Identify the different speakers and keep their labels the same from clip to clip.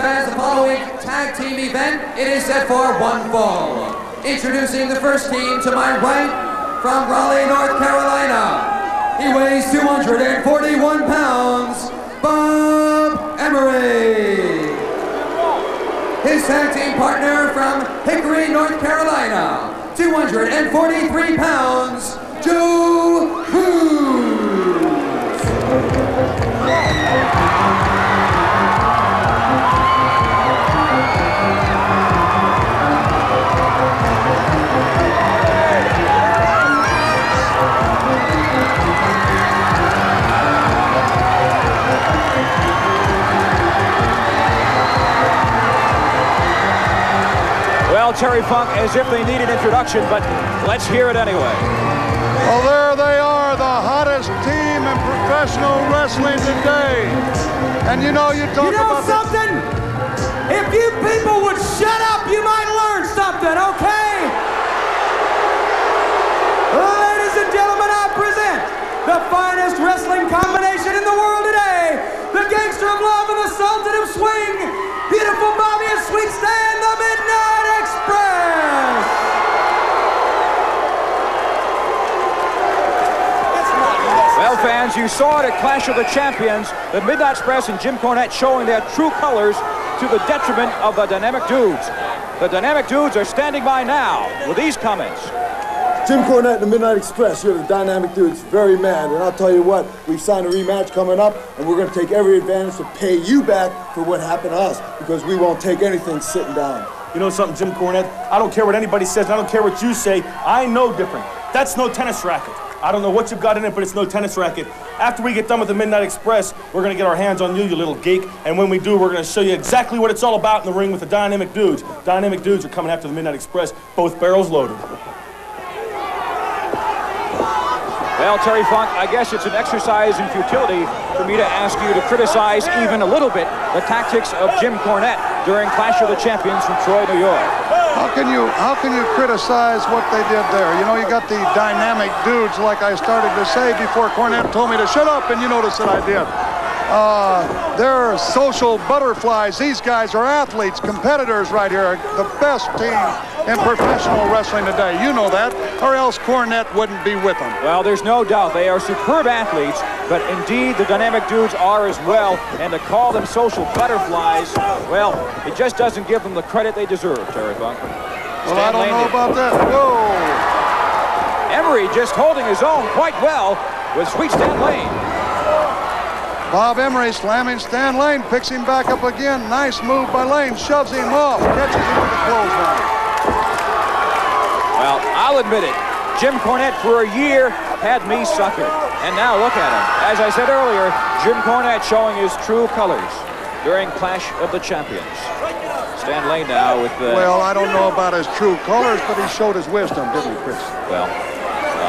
Speaker 1: fans, the following tag team event, it is set for one fall. Introducing the first team to my right, from Raleigh, North Carolina. He weighs 241 pounds, Bob Emory. His tag team partner from Hickory, North Carolina, 243 pounds, Joe Cruz.
Speaker 2: Well, Terry Funk, as if they need an introduction, but let's hear it anyway.
Speaker 3: Well, there they are, the hottest team in professional wrestling today. And you know, you talk about
Speaker 4: something? If you people would shut up, you might learn something, okay? Ladies and gentlemen, I present the finest wrestling combination in the world today. The gangster of love and the sultan of swing. Beautiful Bobby and Sweet Stan, the Midnight Express.
Speaker 2: Well, fans, you saw it at Clash of the Champions. The Midnight Express and Jim Cornette showing their true colors to the detriment of the Dynamic Dudes. The Dynamic Dudes are standing by now with these comments.
Speaker 5: Jim Cornette and the Midnight Express, you're the Dynamic Dudes, very mad. And I'll tell you what, we've signed a rematch coming up, and we're going to take every advantage to pay you back for what happened to us, because we won't take anything sitting down.
Speaker 6: You know something, Jim Cornette? I don't care what anybody says, and I don't care what you say. I know different. That's no tennis racket. I don't know what you've got in it, but it's no tennis racket. After we get done with the Midnight Express, we're going to get our hands on you, you little geek. And when we do, we're going to show you exactly what it's all about in the ring with the Dynamic Dudes. Dynamic Dudes are coming after the Midnight Express, both barrels loaded.
Speaker 2: Well, Terry Funk, I guess it's an exercise in futility for me to ask you to criticize even a little bit the tactics of Jim Cornette during Clash of the Champions from Troy, New York.
Speaker 3: How can you criticize what they did there? You know, you got the Dynamic Dudes, like I started to say before Cornette told me to shut up, and you notice that I did. They're social butterflies. These guys are athletes, competitors right here. The best team in professional wrestling today. You know that, or else Cornette wouldn't be with them.
Speaker 2: Well, there's no doubt they are superb athletes, but indeed the Dynamic Dudes are as well. And to call them social butterflies, well, it just doesn't give them the credit they deserve, Terry Funk.
Speaker 3: Well, I don't know about that. Whoa!
Speaker 2: Emory just holding his own quite well with Sweet Stan Lane.
Speaker 3: Bob Emory slamming Stan Lane, picks him back up again. Nice move by Lane, shoves him off, catches him with the clothesline.
Speaker 2: Well, I'll admit it. Jim Cornette for a year had me suckered. And now look at him. As I said earlier, Jim Cornette showing his true colors during Clash of the Champions. Stan Lane now with the...
Speaker 3: Well, I don't know about his true colors, but he showed his wisdom, didn't he, Chris?
Speaker 2: Well,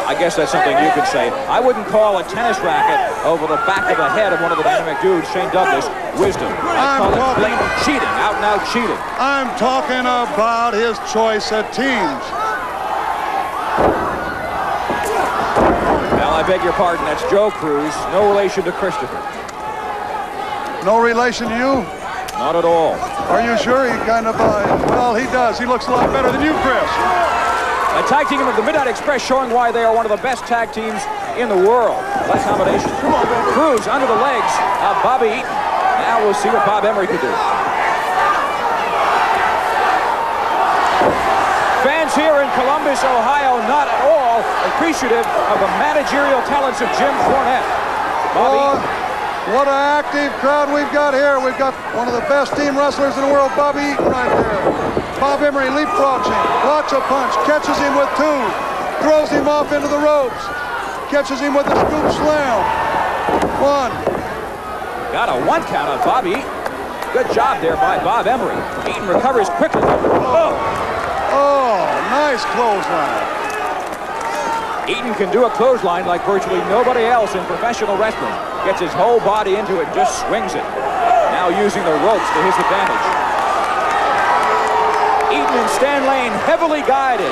Speaker 2: I guess that's something you could say. I wouldn't call a tennis racket over the back of the head of one of the Dynamic Dudes, Shane Douglas, wisdom. I call it plain cheating, out and out cheating.
Speaker 3: I'm talking about his choice of teams.
Speaker 2: Well, I beg your pardon, that's Joe Cruz, no relation to Christopher.
Speaker 3: No relation to you?
Speaker 2: Not at all.
Speaker 3: Are you sure? He kind of, well, he does. He looks a lot better than you, Chris.
Speaker 2: A tag team of the Midnight Express showing why they are one of the best tag teams in the world. What a combination. Cruz under the legs of Bobby Eaton. Now we'll see what Bob Emory could do. Fans here in Columbus, Ohio, not at all appreciative of the managerial talents of Jim Cornette. Bobby Eaton.
Speaker 3: What an active crowd we've got here. We've got one of the best team wrestlers in the world, Bobby Eaton, right there. Bob Emory leapfrogs him, blocks a punch, catches him with two, throws him off into the ropes, catches him with a scoop slam. One.
Speaker 2: Got a one count on Bobby Eaton. Good job there by Bob Emory. Eaton recovers quickly.
Speaker 3: Oh, nice clothesline.
Speaker 2: Eaton can do a clothesline like virtually nobody else in professional wrestling. Gets his whole body into it and just swings it. Now using the ropes to his advantage. Eaton and Stan Lane heavily guided